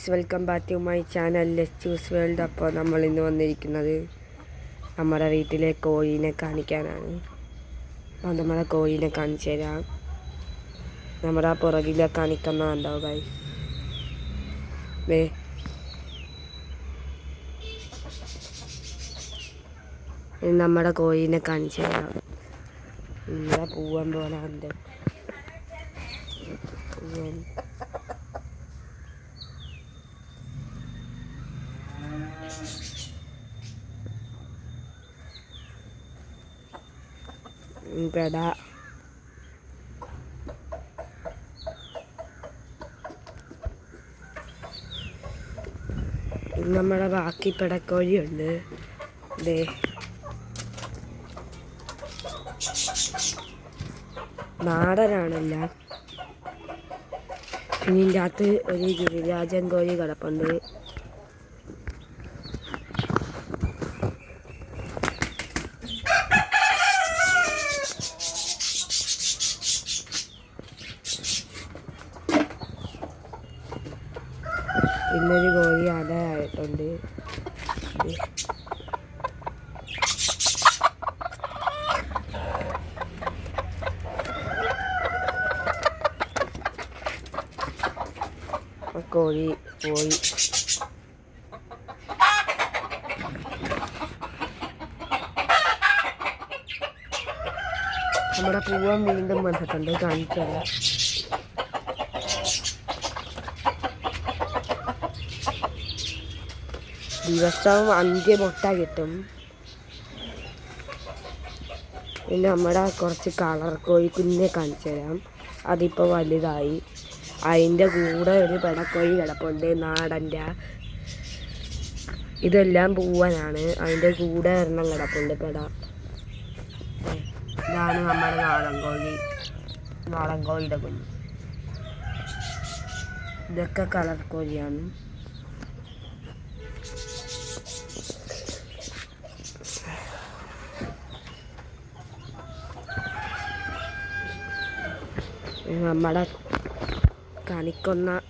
Guys, welcome back to my channel let's choose world. അപ്പോൾ നമ്മൾ ഇന്ന് വന്നിരിക്കുന്നത് നമ്മുടെ വീട്ടിലെ കോഴീനെ കാണിക്കാനാണ്. അപ്പോൾ നമ്മളെ കോഴീനെ കാണിച്ചു തരാം. നമ്മുടെ ആ പുറകിലെ കാണിക്കുന്നതുണ്ടോ ഗൈസ്? നമ്മുടെ കോഴീനെ കാണിച്ചു തരാം. ഇവിടെ പൂവൻ പോലെ ഉണ്ട്. പെട നമ്മുടെ ബാക്കി പെടക്കോഴിയുണ്ട്. നാടനാണല്ല. പിന്നെ ഇതിൻ്റെ അകത്ത് ഒരു ഗിരിരാജൻ കോഴി കിടപ്പുണ്ട്. പിന്നൊരു കോഴി അടയായിട്ടുണ്ട്. കോഴി പോയി. നമ്മുടെ പൂവൻ വീണ്ടും വന്നിട്ടുണ്ട്. കാണിച്ചത് ദിവസവും 5 മുട്ട കിട്ടും. പിന്നെ നമ്മുടെ കുറച്ച് കളർ കോഴി കുഞ്ഞിനെ കാണിച്ചു തരാം. അതിപ്പോൾ വലുതായി. അതിൻ്റെ കൂടെ ഒരു പെടക്കോഴി കിടപ്പുണ്ട്, നാടൻ്റെ. ഇതെല്ലാം പൂവനാണ്. അതിൻ്റെ കൂടെ ഒരെണ്ണം കിടപ്പുണ്ട് പെട. ഇതാണ് നമ്മുടെ നാടൻ കോഴിയുടെ കുഞ്ഞ്. ഇതൊക്കെ കളർ കോഴിയാണ്.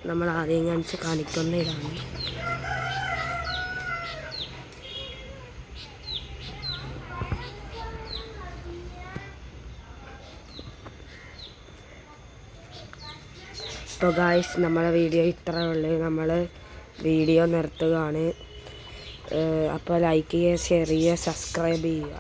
നമ്മൾ ആദ്യം കാണിക്കുന്ന ഇതാണ്. അപ്പോൾ ഗായ്സ്, നമ്മളെ വീഡിയോ ഇത്രയേ ഉള്ളൂ. നമ്മൾ വീഡിയോ നിർത്തുകയാണ്. അപ്പോൾ ലൈക്ക് ചെയ്യുക, ഷെയർ ചെയ്യുക, സബ്സ്ക്രൈബ് ചെയ്യുക.